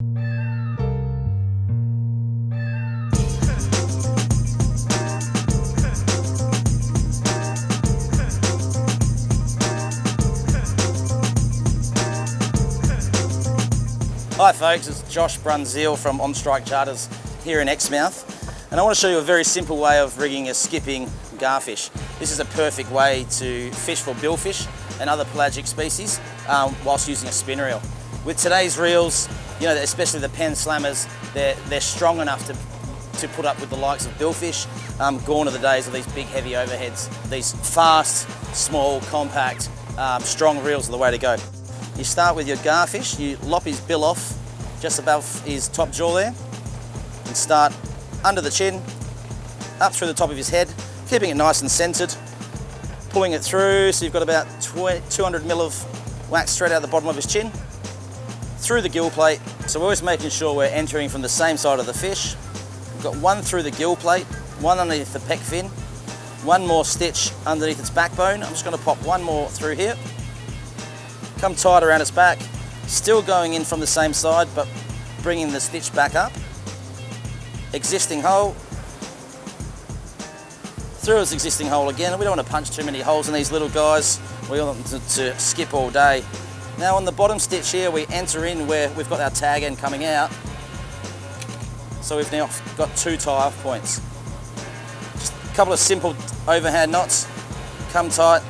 Hi folks, it's Josh Brunzeel from On Strike Charters here in Exmouth, and I want to show you a very simple way of rigging a skipping garfish. This is a perfect way to fish for billfish and other pelagic species whilst using a spin reel. With today's reels, you know, especially the pen slammers, they're strong enough to put up with the likes of billfish. Gone are the days of these big heavy overheads. These fast, small, compact, strong reels are the way to go. You start with your garfish, you lop his bill off just above his top jaw there, and start under the chin, up through the top of his head, keeping it nice and centered, pulling it through so you've got about 200 mil of wax straight out the bottom of his chin, through the gill plate. So we're always making sure we're entering from the same side of the fish. We've got one through the gill plate, one underneath the pec fin, one more stitch underneath its backbone. I'm just going to pop one more through here. Come tight around its back, still going in from the same side, but bringing the stitch back up. Existing hole, through its existing hole again. We don't want to punch too many holes in these little guys. We want them to skip all day. Now on the bottom stitch here, we enter in where we've got our tag end coming out. So we've now got two tie-off points. Just a couple of simple overhand knots, come tight.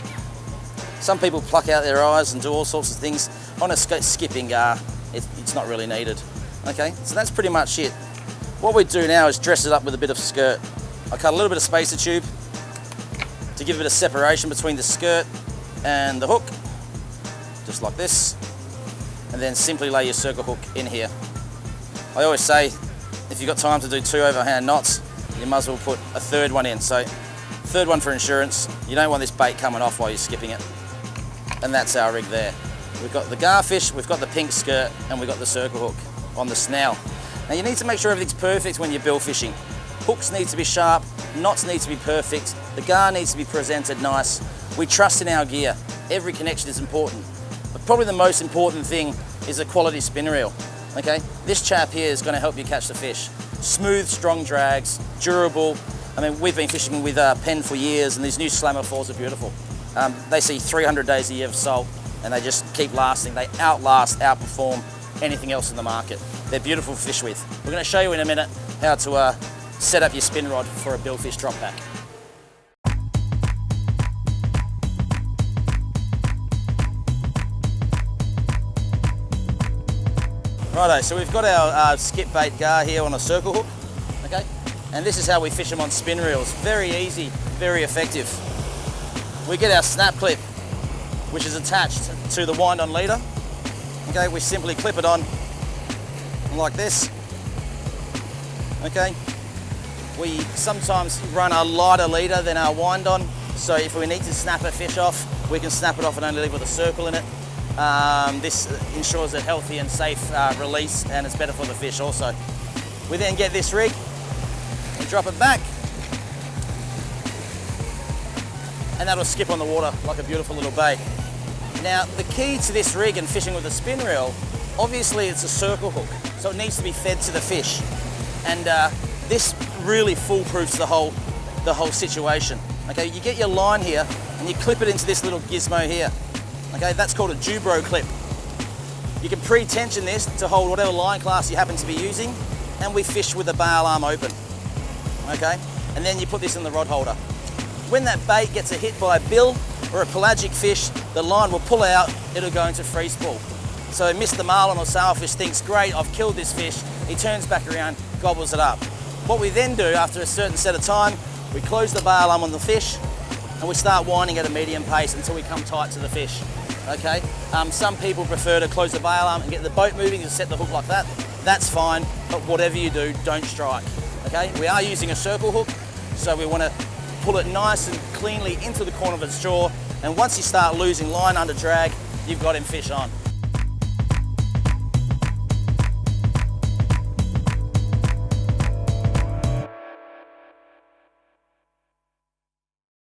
Some people pluck out their eyes and do all sorts of things. On a skipping gar, it's not really needed. Okay, so that's pretty much it. What we do now is dress it up with a bit of skirt. I cut a little bit of spacer tube to give a bit of separation between the skirt and the hook, just like this, and then simply lay your circle hook in here. I always say, if you've got time to do two overhand knots, you might as well put a third one in. So, third one for insurance. You don't want this bait coming off while you're skipping it. And that's our rig there. We've got the garfish, we've got the pink skirt, and we've got the circle hook on the snout. Now you need to make sure everything's perfect when you're bill fishing. Hooks need to be sharp, knots need to be perfect, the gar needs to be presented nice. We trust in our gear. Every connection is important. But probably the most important thing is a quality spin reel. Okay? This chap here is going to help you catch the fish. Smooth, strong drags, durable. I mean, we've been fishing with pen for years, and these new slammer fours are beautiful. They see 300 days a year of salt, and they just keep lasting. They outperform anything else in the market. They're beautiful to fish with. We're going to show you in a minute how to set up your spin rod for a billfish drop back. Righto, so we've got our skip bait gar here on a circle hook, okay? And this is how we fish them on spin reels. Very easy, very effective. We get our snap clip, which is attached to the wind-on leader. Okay, we simply clip it on like this. Okay, we sometimes run a lighter leader than our wind-on, so if we need to snap a fish off, we can snap it off and only leave with a circle in it. This ensures a healthy and safe release, and it's better for the fish also. We then get this rig, we drop it back, and that'll skip on the water like a beautiful little bait. Now, the key to this rig and fishing with a spin reel, obviously it's a circle hook, so it needs to be fed to the fish. And this really foolproofs the whole situation. Okay, you get your line here and you clip it into this little gizmo here. Okay, that's called a Jubro clip. You can pre-tension this to hold whatever line class you happen to be using, and we fish with the bail arm open. Okay, and then you put this in the rod holder. When that bait gets a hit by a bill or a pelagic fish, the line will pull out, it'll go into freeze pull. So Mr. Marlin or sailfish thinks, great, I've killed this fish. He turns back around, gobbles it up. What we then do after a certain set of time, we close the bail arm on the fish and we start winding at a medium pace until we come tight to the fish. Okay? Some people prefer to close the bail arm and get the boat moving and set the hook like that. That's fine, but whatever you do, don't strike. Okay? We are using a circle hook, so we want to pull it nice and cleanly into the corner of its jaw, and once you start losing line under drag, you've got him fish on.